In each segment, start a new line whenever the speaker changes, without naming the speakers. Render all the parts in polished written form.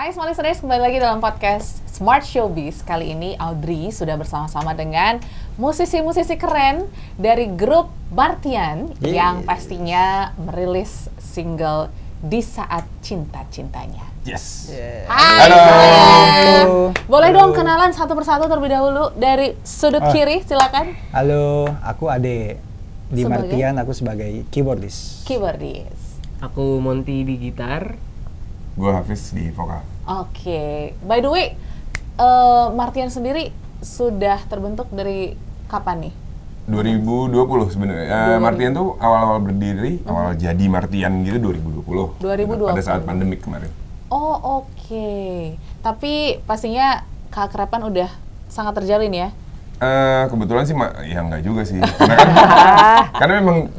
Hai Smart Listeners, kembali lagi dalam podcast Smart Showbiz. Kali ini Audrey sudah bersama-sama dengan musisi-musisi keren dari grup Martian yang pastinya merilis single Di Saat Cinta-Cintanya.
Yes.
Hai
Halo.
semuanya. Boleh dong kenalan satu persatu terlebih dahulu dari sudut kiri, silakan.
Halo, aku Ade. Di
Sebagai?
Martian aku sebagai keyboardist.
Keyboardist.
Aku Monty di gitar.
Gue Hafiz di vokal.
Oke. By the way, Martian sendiri sudah terbentuk dari kapan nih?
2020 sebenarnya. Martian tuh awal-awal berdiri, awal jadi Martian gitu 2020.
2020.
Pada saat pandemik kemarin.
Oh, oke. Tapi pastinya keakraban udah sangat terjalin ya?
Kebetulan sih ya enggak juga sih. Karena memang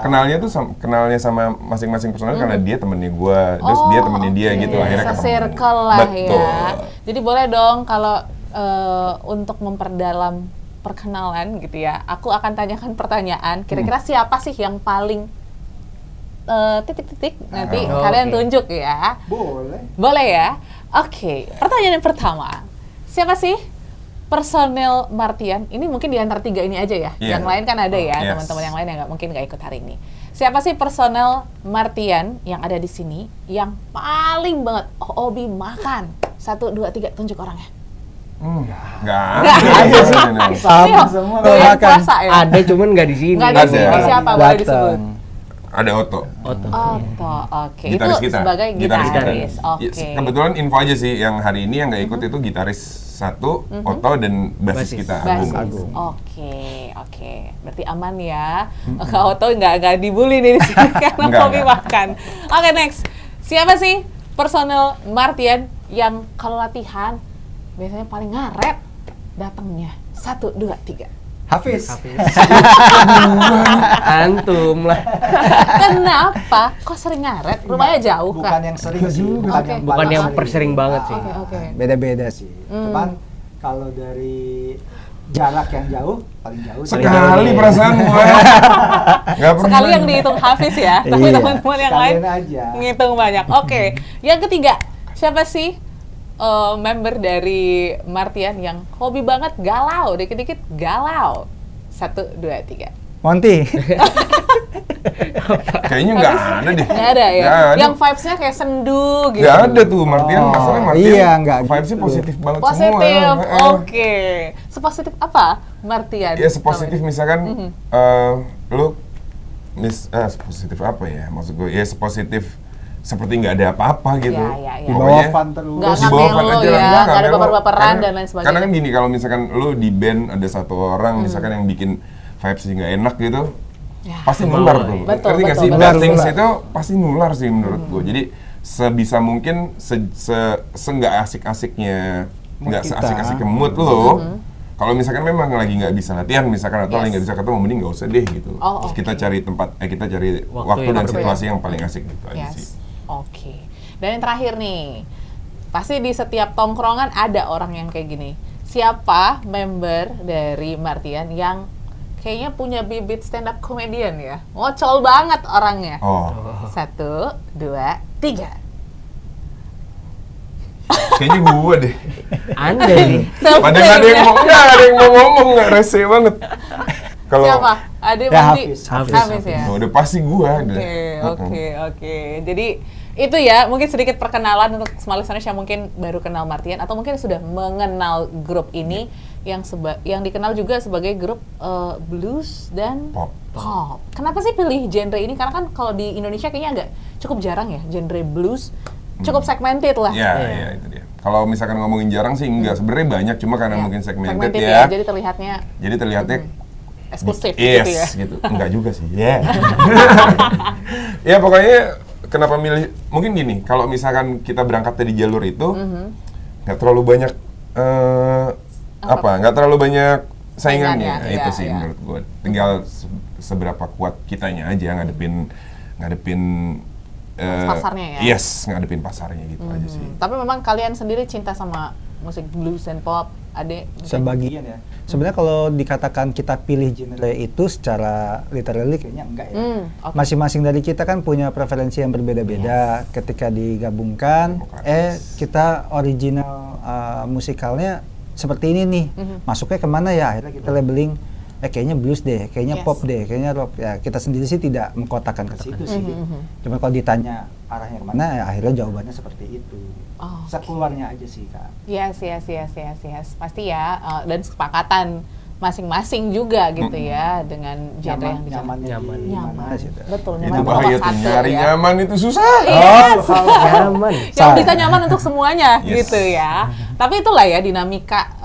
kenalnya tuh kenalnya sama masing-masing personel karena dia temennya gue, terus dia temennya dia gitu, akhirnya ketemu.
Se-circle lah.
Betul.
Ya. Jadi boleh dong kalau untuk memperdalam perkenalan gitu ya, aku akan tanyakan pertanyaan, kira-kira siapa sih yang paling titik-titik nanti kalian tunjuk ya? Boleh ya? Oke, pertanyaan yang pertama, siapa sih personel Martian? Ini mungkin di antara tiga ini aja ya.
Yeah.
Yang lain kan ada ya,
Yes.
teman-teman yang lain yang mungkin nggak ikut hari ini. Siapa sih personel Martian yang ada di sini yang paling banget hobi makan? 1, 2, 3, tunjuk orangnya.
Nggak ada sih.
Sama semua
Doyan
makan.
puasa ya?
Ada cuman nggak di sini.
Nggak di
Ada.
sini, siapa boleh disebut?
Datang.
Ada Otto.
Otto.
Oto, oke.
Gitaris
Itu
kita.
sebagai
Gitaris kita.
gitaris. Oke.
Yes, kebetulan info aja sih yang hari ini yang nggak ikut itu gitaris 1, Otto dan basis
Basis.
kita
Basis.
Agung.
Oke. Berarti aman ya. Kak Otto nggak dibully nih di sini karena
Nggak,
hobi
nggak.
makan. Oke, next. Siapa sih personel Martian yang kalau latihan biasanya paling ngaret datangnya? 1, 2, 3.
Hafiz.
Antum lah.
Kenapa? Kok sering ngaret? Rumahnya jauh
Bukan
kan?
yang sering sih,
Oke.
Bukan yang
sering.
persering banget sih.
Oke.
Beda-beda sih. Cuman kalau dari jarak yang jauh, paling jauh sih.
Sekali perasaan gue. Nggak pernah.
Sekali yang dihitung Hafiz ya, tapi
Iya.
teman-teman yang lain
Sekalian aja.
ngitung banyak. Oke, yang ketiga, siapa sih member dari Martian yang hobi banget galau, dikit-dikit galau? 1, 2, 3.
Monty.
Kayaknya nggak ada deh.
Nggak ada ya?
Nggak ada.
Yang vibes-nya kayak sendu gitu.
Nggak ada tuh Martian, masalahnya Martian
iya, nggak
vibes-nya
gitu.
positif banget
Positif,
semua.
oke. Sepositif apa Martian?
Ya sepositif misalkan lu sepositif apa ya maksud gue, ya sepositif seperti nggak ada apa-apa gitu.
Ya.
Di bawah fun terus.
Nggak
Di bawah fun
ngamelo
aja
ya,
lah,
nggak ada
ngamelo.
baper-baperan
Karena-
dan lain sebagainya.
Karena kan gini, kalau misalkan lu di band ada satu orang misalkan yang bikin vibes nggak enak gitu,
Ya.
pasti nular tuh.
Betul,
Ngerti nggak
betul,
sih?
betul.
Bad
Nular,
things
nular.
itu pasti nular sih menurut gue. Jadi sebisa mungkin nggak asik-asiknya,
Mood
nggak
kita.
seasik-asiknya mood lo. Kalau misalkan memang lagi nggak bisa latihan, misalkan atau lagi
Yes.
nggak bisa ketemu, mending nggak usah deh gitu.
Oh,
Terus
oke.
kita cari tempat, kita cari waktu
yang
dan
berbeda.
situasi yang paling asik gitu aja sih.
Yes. Oke. Dan yang terakhir nih, pasti di setiap tongkrongan ada orang yang kayak gini. Siapa member dari Martian yang kayaknya punya bibit stand up comedian ya? Ngocol banget orangnya.
Oh,
1, 2, 3.
kayaknya gue deh.
Anda nih.
Padahal nggak ada yang mau, ngomong, nggak rese banget. Kalau
Siapa? Ade
Ya,
Monty?
Hafiz.
Ya.
udah pasti gue.
Oke. Jadi itu ya, mungkin sedikit perkenalan untuk Smart Listeners yang mungkin baru kenal Martian atau mungkin sudah mengenal grup ini yang dikenal juga sebagai grup blues dan
Pop.
Kenapa sih pilih genre ini? Karena kan kalau di Indonesia kayaknya agak cukup jarang ya genre blues. Cukup segmented lah.
Ya, itu dia. Kalau misalkan ngomongin jarang sih enggak, sebenarnya banyak, cuma karena
Ya,
mungkin segmented
segmented
ya.
Jadi terlihatnya
Jadi terlihatnya
eksklusif
yes,
gitu ya.
gitu. Enggak juga sih. Ya. Ya pokoknya kenapa milih, mungkin gini, kalau misalkan kita berangkat dari jalur itu nggak terlalu banyak nggak terlalu banyak saingannya.
Saingannya,
Itu
iya,
sih
iya.
menurut gue. Tinggal seberapa kuat kitanya aja ngadepin
Pasarnya ya?
Yes, ngadepin pasarnya gitu aja sih.
Tapi memang kalian sendiri cinta sama musik blues dan pop, Ade?
Sebagian ya. Sebenarnya kalau dikatakan kita pilih genre itu secara literally kayaknya enggak ya.
Okay.
Masing-masing dari kita kan punya preferensi yang berbeda-beda. Ketika digabungkan, kita original musikalnya seperti ini nih. Masuknya kemana ya? Akhirnya kita labeling, kayaknya blues deh, kayaknya pop deh, kayaknya rock. Ya kita sendiri sih tidak mengkotakkan ke situ sih. Cuma kalau ditanya arahnya kemana, ya akhirnya jawabannya seperti itu. Sekeluarnya aja sih, Kak.
Yes. Pasti ya, dan kesepakatan masing-masing juga gitu ya dengan genre yang
nyaman.
Betul,
Itu
nyaman
bahaya tuh, nyari nyaman itu susah.
Nyaman.
Yang bisa nyaman untuk semuanya gitu ya. Tapi itulah ya dinamika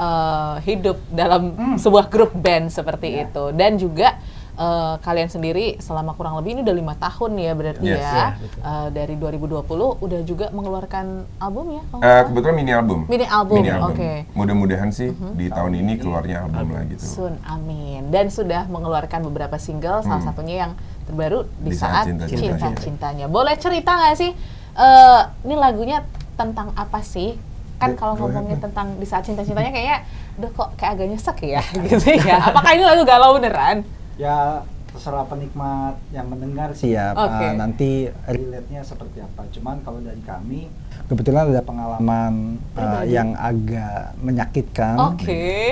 hidup dalam sebuah grup band seperti itu. Dan juga kalian sendiri selama kurang lebih ini udah 5 tahun ya berarti dari 2020 udah juga mengeluarkan album ya?
Kebetulan mini album.
Oke.
Mudah-mudahan sih di tahun ini keluarnya album lah gitu.
Soon, amin. Dan sudah mengeluarkan beberapa single, salah satunya yang terbaru Di Saat Cinta-Cintanya. Boleh cerita nggak sih, ini lagunya tentang apa sih? Kan kalau ngomongin tentang Di Saat Cinta-Cintanya kayaknya udah kok kayak agak nyesek ya gitu ya. Apakah ini lagu galau beneran?
Ya terserah penikmat yang mendengar sih ya, nanti relate-nya seperti apa. Cuman kalau dari kami, kebetulan ada pengalaman yang agak menyakitkan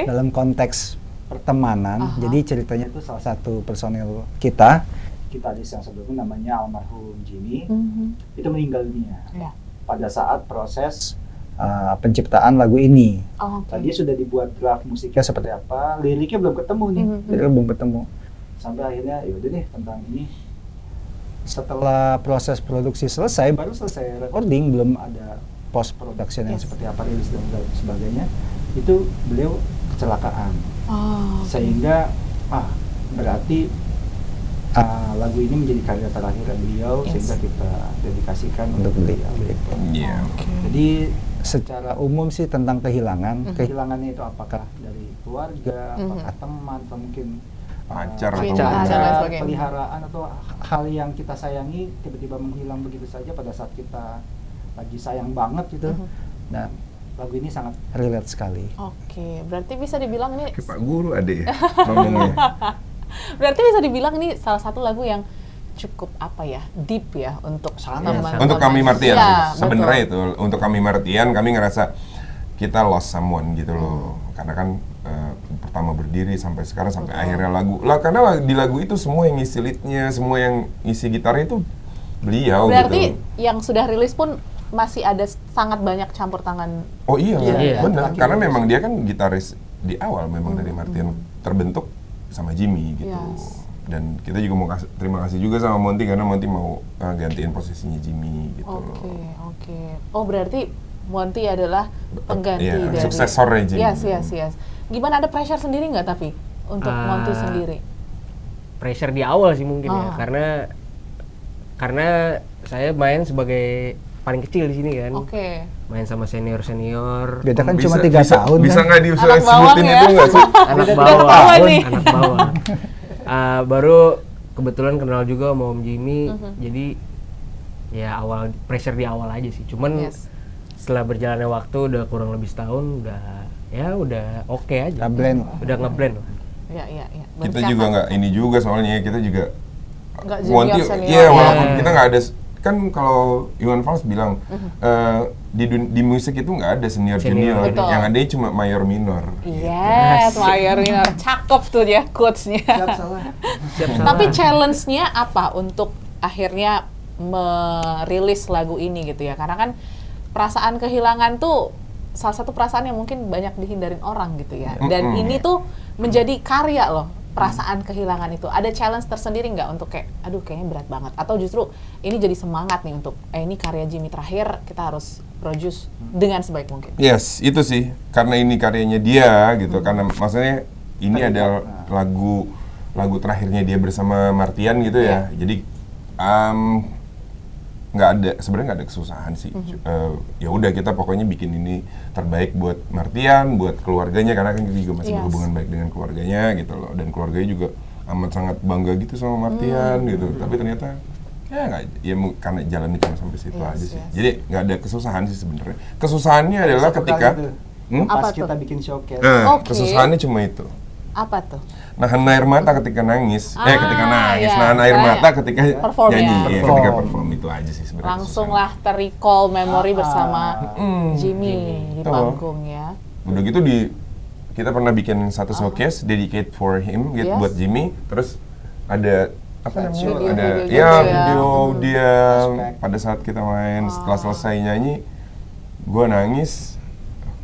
dalam konteks pertemanan. Jadi ceritanya itu salah satu personil kita gitaris yang sebelumnya namanya almarhum Jimmy, itu meninggal dunia pada saat proses penciptaan lagu ini. Tadi sudah dibuat draft musiknya seperti apa, liriknya belum ketemu nih, belum ketemu. Sampai akhirnya yaudah deh tentang ini. Setelah proses produksi selesai, baru selesai recording, belum ada post production yang seperti apa, rilis dan sebagainya. Itu beliau kecelakaan. Sehingga berarti lagu ini menjadi karya terakhir beliau, sehingga kita dedikasikan untuk beliau. Jadi secara umum sih tentang kehilangan, kehilangannya itu apakah dari keluarga, apakah teman, atau mungkin
pacar
atau peliharaan atau hal yang kita sayangi tiba-tiba menghilang begitu saja pada saat kita lagi sayang banget gitu. Nah, lagu ini sangat relate sekali.
Berarti bisa dibilang ini
Pak Guru Ade ya ngomongnya.
Berarti bisa dibilang ini salah satu lagu yang cukup deep ya untuk
untuk kami Martian. Sebenarnya itu untuk kami Martian, kami ngerasa kita lost someone gitu loh. Karena kan pertama berdiri sampai sekarang sampai akhirnya lagu karena di lagu itu semua yang ngisi leadnya, semua yang ngisi gitarnya itu beliau.
Berarti yang sudah rilis pun masih ada sangat banyak campur tangan.
Benar. Karena memang dia kan gitaris di awal memang dari Martian terbentuk sama Jimmy gitu. Dan kita juga mau terima kasih juga sama Monty karena Monty mau gantiin posisinya Jimmy gitu. Berarti Monty adalah pengganti dari suksesornya Jimmy.
Yes. Gimana, ada pressure sendiri nggak tapi untuk Monty sendiri?
Pressure di awal sih mungkin ya, karena saya main sebagai paling kecil di sini kan. Main sama senior.
Beda kan cuma 3 tahun.
Bisa nggak disebutin itu nggak sih?
Anak bawah. Baru kebetulan kenal juga sama Om Jimmy, jadi ya awal pressure di awal aja sih. Cuman setelah berjalannya waktu udah kurang lebih setahun, udah oke aja. Udah ngeblend lah.
Iya.
Kita juga nggak ini juga soalnya kita juga
nggak junior senior.
Iya, walaupun kita nggak ada, kan kalau Iwan Fals bilang di musik itu nggak ada senior junior, yang ada cuma mayor minor.
Yes, mayor minor, cakep tuh ya quotes-nya.
Siap salah.
Tapi challenge-nya apa untuk akhirnya merilis lagu ini gitu ya? Karena kan perasaan kehilangan tuh salah satu perasaan yang mungkin banyak dihindarin orang gitu ya. Dan ini tuh menjadi karya loh, perasaan kehilangan itu. Ada challenge tersendiri nggak untuk kayak, aduh kayaknya berat banget. Atau justru ini jadi semangat nih untuk, ini karya Jimmy terakhir, kita harus produce dengan sebaik mungkin.
Yes, itu sih. Karena ini karyanya dia gitu. Karena maksudnya ini adalah lagu terakhirnya dia bersama Martian gitu ya. Jadi sebenarnya nggak ada kesusahan sih. Ya udah kita pokoknya bikin ini terbaik buat Martian, buat keluarganya, karena kan kita juga masih berhubungan baik dengan keluarganya gitu loh, dan keluarganya juga amat sangat bangga gitu sama Martian gitu. Tapi ternyata karena jalannya cuma sampai situ aja sih. Jadi nggak ada kesusahan sih sebenarnya. Kesusahannya adalah ketika
Pas
Apa
kita
tuh?
bikin showcase.
Kesusahannya cuma itu.
Apa tuh?
Nahan air mata ketika nangis, ketika nangis,
iya.
nahan air mata ketika
Perform
nyanyi,
ya?
ketika perform itu aja sih sebenarnya.
Langsung lah ter-recall memori bersama Jimmy di
Tuh.
panggung ya.
Udah gitu kita pernah bikin satu showcase dedicate for him gitu,
Yes.
buat Jimmy, terus ada apa namanya?
Video-video
Ada
gitu
ya
ya.
video dia
Flashback.
pada saat kita main setelah selesai nyanyi, gue nangis,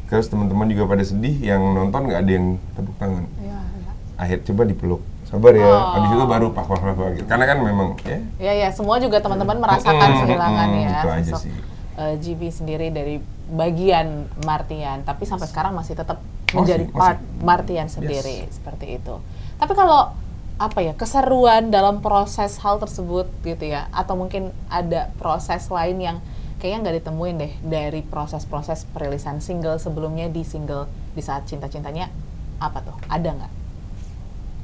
terus teman-teman juga pada sedih, yang nonton nggak ada yang tepuk tangan.
Iya, iya.
Akhir coba dipeluk, sabar ya. Habis itu baru pak gitu. Karena kan memang ya.
Ya, ya, semua juga teman-teman merasakan kehilangan ya
Itu aja
sosok
sih.
GB sendiri dari bagian Martian, tapi sampai sekarang masih tetap
Masih,
menjadi part
masih.
Martian sendiri seperti itu. Tapi kalau apa ya, keseruan dalam proses hal tersebut gitu ya, atau mungkin ada proses lain yang kayaknya nggak ditemuin deh dari proses-proses perilisan single sebelumnya di single Di Saat Cinta-Cintanya, apa tuh? Ada nggak?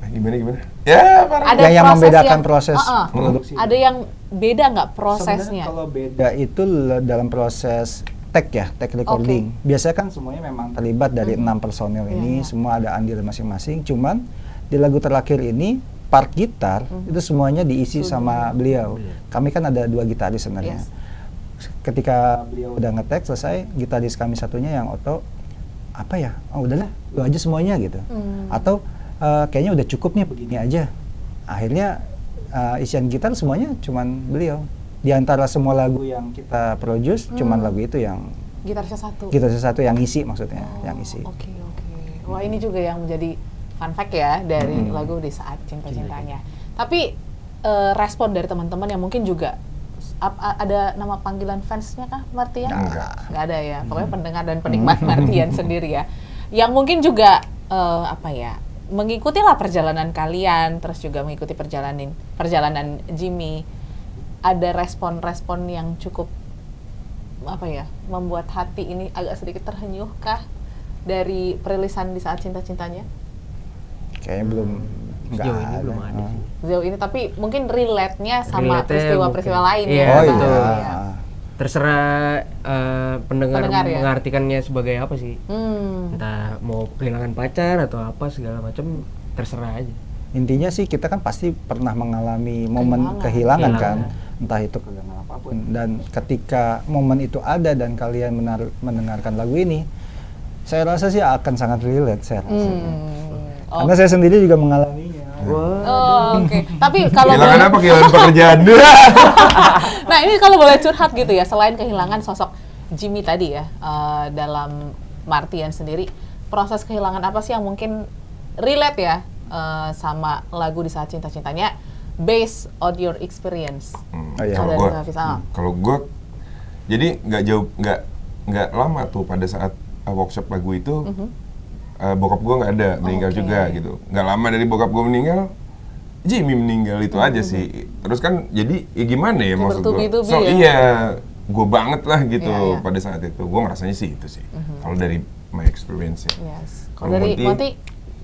Gimana? Ya, parah.
Ada
yang
proses
membedakan
yang-
proses
Uh-uh.
produksi.
Ada yang beda nggak prosesnya?
Sebenarnya kalau beda itu dalam proses tag recording. Biasanya kan semuanya memang terlibat dari 6 personel ini,
Iya.
semua ada andil masing-masing. Cuman di lagu terakhir ini part gitar itu semuanya diisi sama beliau. Kami kan ada 2 gitaris sebenarnya.
Yes.
Ketika beliau udah nge-tag selesai, gitaris kami satunya yang Otto, apa ya? Oh udahlah, lu aja semuanya gitu. Atau kayaknya udah cukup nih begini aja. Akhirnya isian gitar semuanya cuman beliau. Di antara semua lagu yang kita produce, cuman lagu itu yang
Gitarisnya satu.
yang isi maksudnya, yang isi.
Oke. Wah, ini juga yang menjadi fun fact ya dari lagu Di Saat Cinta-Cintanya. Tapi respon dari teman-teman yang mungkin juga ada nama panggilan fansnya kah Martian? Nggak ada ya. Pokoknya pendengar dan penikmat Martian sendiri ya. Yang mungkin juga mengikutilah perjalanan kalian, terus juga mengikuti perjalanan Jimmy. Ada respon-respon yang cukup membuat hati ini agak sedikit terhenyuh kah dari perilisan Di Saat Cinta-Cintanya?
Kayaknya belum, nggak
Sejauh ini
ada.
belum ada sih.
Sejauh ini, tapi mungkin relate-nya sama
Relate-nya
peristiwa-peristiwa
mungkin.
lain
Iya,
ya.
Oh
betul.
iya.
Terserah pendengar
Pendengar ya?
mengartikannya sebagai apa sih?
Hmm.
Entah mau kehilangan pacar atau apa segala macam, terserah aja.
Intinya sih kita kan pasti pernah mengalami momen kehilangan kan, entah itu kehilangan apapun. Dan ketika momen itu ada dan kalian mendengarkan lagu ini, saya rasa sih akan sangat relate, saya rasa. Karena saya sendiri juga mengalaminya.
Oh, oke. Tapi kalau
Kehilangan apa? Kehilangan pekerjaan.
nah ini kalau boleh curhat gitu ya, selain kehilangan sosok Jimmy tadi ya, dalam Martian sendiri, proses kehilangan apa sih yang mungkin relate ya sama lagu Di Saat Cinta-Cintanya, based on your experience?
Oh, iya.
Kalau gue, jadi nggak lama tuh pada saat workshop lagu itu, bokap gue nggak ada, meninggal juga gitu. Nggak lama dari bokap gue meninggal, Jimmy meninggal, itu aja sih. Terus kan jadi ya gimana ya maksud gue?
Bertubi-tubi
So
ya?
iya, gue banget lah gitu
Iya.
pada saat itu. Gue ngerasanya sih itu sih. Kalau dari my experience ya.
Yes. Kalau dari Monty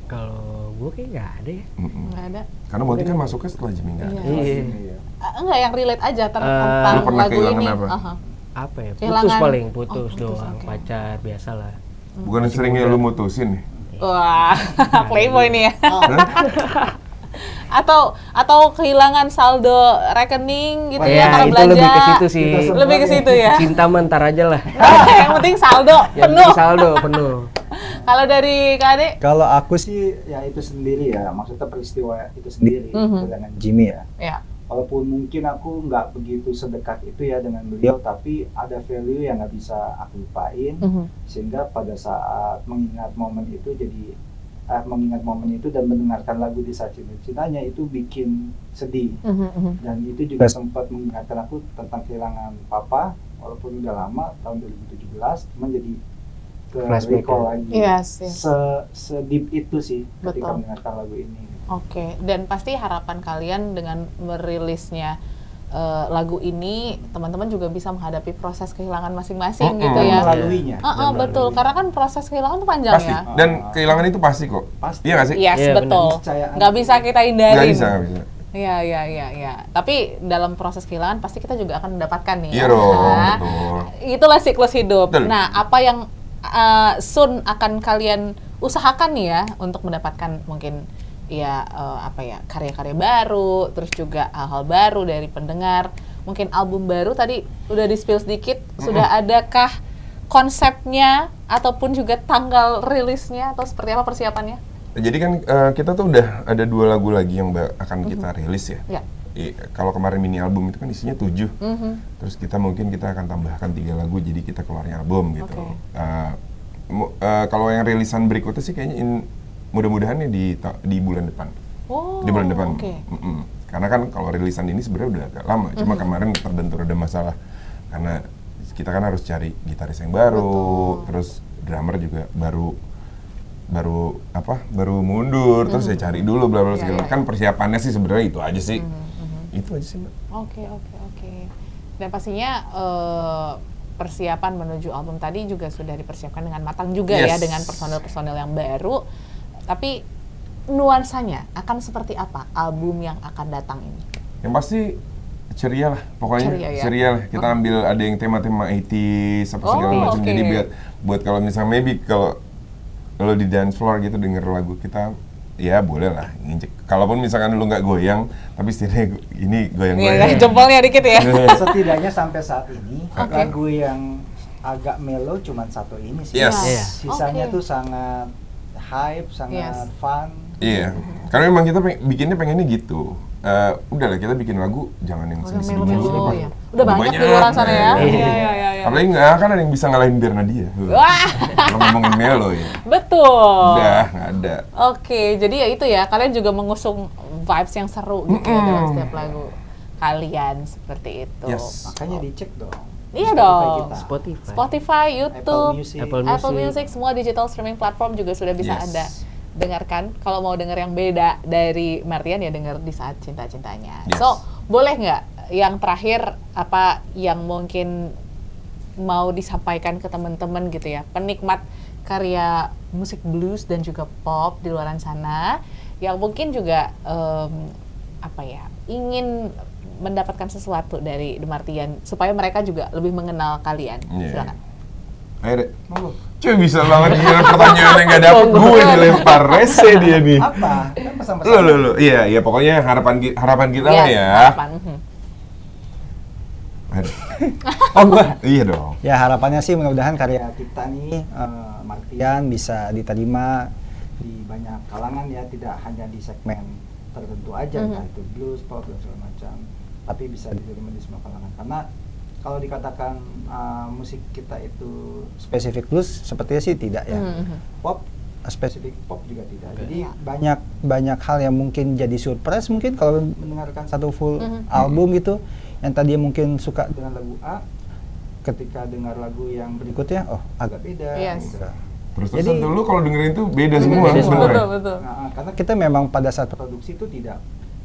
Kalau gue kayak nggak ada ya.
nggak ada.
Karena Monty kan masuknya setelah Jimmy nggak ada.
Iya.
Enggak, yang relate aja
Lu
tentang
pernah
lagu
kehilangan
ini.
apa?
Aha.
Apa ya? Putus
Kehilangan-
paling,
Oh,
putus
putus,
doang,
oke.
pacar biasa lah.
Bukan seringnya lu mutusin nih.
Wah, playboy nih ya. Atau kehilangan saldo rekening gitu ya karena
itu
belanja.
lebih ke situ sih.
Lebih ke situ ya.
Cinta mentar aja lah.
Yang penting saldo
Yang
penuh.
penting saldo penuh.
Kalau dari Kak Ade?
Kalau aku sih ya itu sendiri ya, maksudnya peristiwa itu sendiri dengan Jimmy ya.
Ya.
Walaupun mungkin aku nggak begitu sedekat itu ya dengan beliau, tapi ada value yang nggak bisa aku lupain, sehingga pada saat mengingat momen itu dan mendengarkan lagu Di Saat Cinta-Cintanya itu bikin sedih. Dan itu juga sempat mengingatkan aku tentang kehilangan papa, walaupun udah lama, tahun 2017, cuman jadi ke
Flashback
recall
ya?
lagi.
Yes, yes.
Sedeep itu sih ketika
Betul.
mendengarkan lagu ini.
Oke, dan pasti harapan kalian dengan merilisnya lagu ini, teman-teman juga bisa menghadapi proses kehilangan masing-masing gitu ya.
Melaluinya.
Betul, karena kan proses kehilangan itu panjang
Pasti.
ya.
Dan kehilangan itu pasti kok.
Pasti.
Iya nggak sih?
Yes,
Iya,
betul.
benar.
Nggak bisa kita hindarin.
Nggak bisa.
Iya. Tapi dalam proses kehilangan pasti kita juga akan mendapatkan nih.
Iya dong,
Nah,
betul.
itulah siklus hidup.
Betul.
Nah, apa yang soon akan kalian usahakan nih ya untuk mendapatkan mungkin ya karya-karya baru, terus juga hal-hal baru dari pendengar, mungkin album baru tadi udah di-spill sedikit, sudah adakah konsepnya ataupun juga tanggal rilisnya atau seperti apa persiapannya?
Jadi kan kita tuh udah ada 2 lagu lagi yang akan kita rilis ya.
Ya.
Kalau kemarin mini album itu kan isinya 7, terus kita akan tambahkan 3 lagu, jadi kita keluarin album gitu. Kalau yang rilisan berikutnya sih kayaknya mudah-mudahan di bulan depan. Di bulan depan. Karena kan kalau rilisan ini sebenarnya udah agak lama, cuma kemarin terbentur ada masalah karena kita kan harus cari gitaris yang baru, terus drummer juga baru mundur, terus saya cari dulu bla bla segala. Kan persiapannya sih sebenarnya itu aja sih. Itu aja sih, Mbak.
Oke. Dan pastinya persiapan menuju album tadi juga sudah dipersiapkan dengan matang juga ya, dengan personel-personel yang baru. Tapi nuansanya akan seperti apa album yang akan datang ini?
Yang pasti ceria lah, pokoknya ceria lah. Kita ambil ada yang tema-tema 80s apa segala macam. Jadi buat kalau misalnya maybe kalau di dance floor gitu denger lagu kita, ya boleh lah nginjek. Kalaupun misalkan lu nggak goyang, tapi setidaknya ini goyang-goyang.
Iya, jempolnya dikit ya.
Setidaknya sampai saat ini lagu yang agak mellow cuman satu ini sih. Sisanya tuh sangat hype, sangat fun.
Iya, karena memang kita pengennya gitu. Udahlah kita bikin lagu jangan yang sedih-sedih dulu.
Udah banyak di luar sana ya. Iya.
Apalagi nggak akan ada yang bisa ngalahin Bernadya. Kalau ngomongin melo ya.
Betul.
Udah nggak ada.
Oke, jadi ya itu ya, kalian juga mengusung vibes yang seru gitu ya dalam setiap lagu kalian seperti itu.
Makanya dicek dong.
Iya dong.
Spotify,
YouTube,
Apple
Music, semua digital streaming platform juga sudah bisa Anda dengarkan. Kalau mau denger yang beda dari Martian ya denger di Saat Cinta-Cintanya. So, boleh nggak yang terakhir apa yang mungkin mau disampaikan ke teman-teman gitu ya, penikmat karya musik blues dan juga pop di luaran sana yang mungkin juga ingin mendapatkan sesuatu dari The Martian supaya mereka juga lebih mengenal kalian. Silakan.
Ayo deh. Cuy bisa banget gila pertanyaan yang gak dapet gue dilempar rese dia nih.
Apa? Kan pesan-pesan.
Lo. Iya pokoknya harapan kita lah ya. Iya dong.
Ya harapannya sih mudah-mudahan karya kita nih Martian bisa diterima di banyak kalangan ya, tidak hanya di segmen tertentu aja, entah itu blues, pop dan segala macam, tapi bisa diterima di semua kalangan. Karena kalau dikatakan musik kita itu spesifik blues, sepertinya sih tidak ya. Pop, spesifik pop juga tidak. Jadi banyak hal yang mungkin jadi surprise mungkin kalau mendengarkan satu full album gitu. Yang tadinya mungkin suka dengan lagu A, ketika dengar lagu yang berikutnya, agak beda. Gitu.
Terus dulu kalau dengerin itu beda semua.
Betul.
Karena kita memang pada saat produksi itu tidak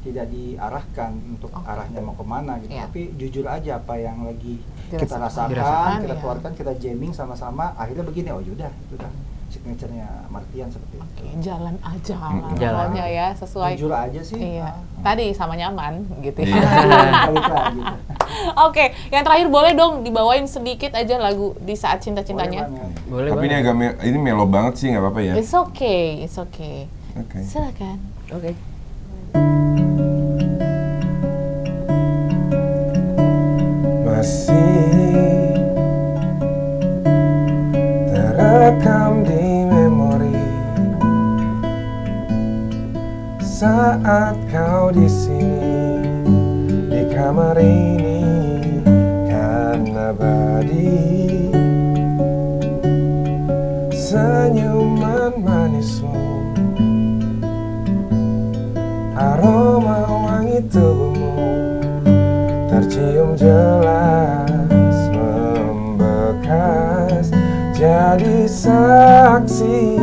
diarahkan untuk arahnya mau kemana gitu, tapi jujur aja apa yang lagi kita rasakan, kita keluarkan, kita jamming sama-sama, akhirnya begini, yaudah itu dah signature-nya Martian seperti itu.
Oke, jalan aja jalannya ya, sesuai.
Jujur aja sih.
Iya. Tadi sama nyaman gitu ya.
Gitu.
Oke, yang terakhir boleh dong dibawain sedikit aja lagu di Saat Cinta-Cintanya.
Boleh.
Tapi ini agak ini melo banget sih, nggak apa-apa ya.
It's okay.
Oke.
Silakan.
Oke.
Masih terekam di memori saat kau di sini di kamar ini kan abadi, senyuman manismu, aroma wangi tubuhmu tercium jelas membekas, jadi saksi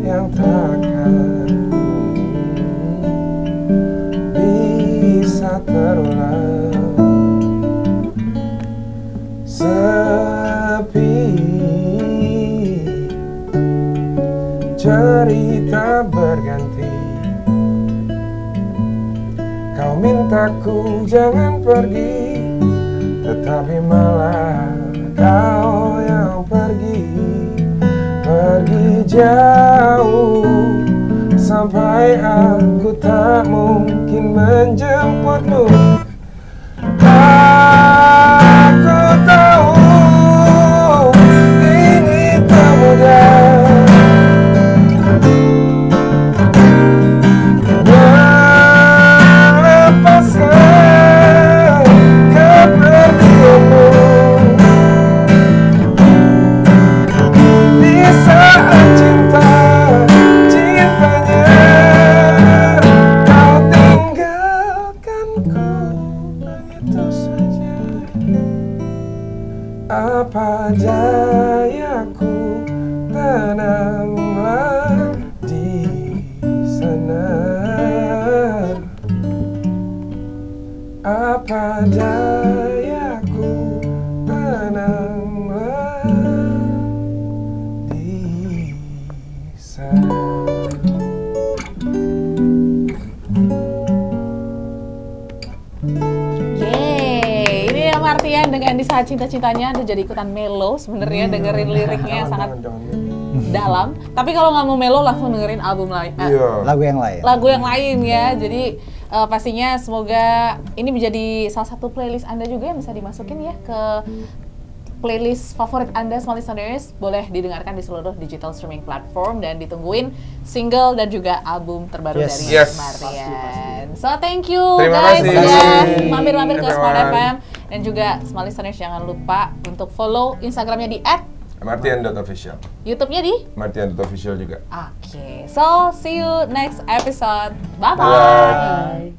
yang takkan bisa terulang. Sepi cerita berganti, kau mintaku jangan pergi, tetapi malah kau yang pergi. dayaku, tenanglah di sana. Apa dayaku, tenanglah di sana.
Martian dengan Di Saat Cinta-Cintanya udah jadi ikutan melo sebenarnya dengerin liriknya yang sangat dalam. Tapi kalau nggak mau melo langsung dengerin album lain,
lagu yang lain.
Lagu yang lain ya. Jadi pastinya semoga ini menjadi salah satu playlist Anda juga yang bisa dimasukin ya ke playlist favorit Anda small listeners. Boleh didengarkan di seluruh digital streaming platform dan ditungguin single dan juga album terbaru dari Martian. So thank you guys sudah mampir-mampir ke Smart FM. Dan juga small listeners jangan lupa untuk follow Instagramnya di
@martian.official.
YouTube-nya di
martian.official juga.
Oke, so see you next episode. Bye-bye.